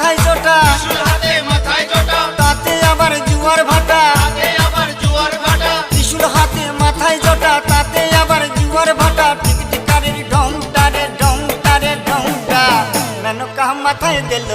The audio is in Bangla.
মাথায় জোটা, তাতে আবার জুয়ার ভাটা। ত্রিশুল হাতে মাথায় জোটা, তাতে আবার জুয়ার ভাটা। টিকটিকারের ঢংটা রে ঢংটা রে ঢংটা, মেনকা মাথায় দিল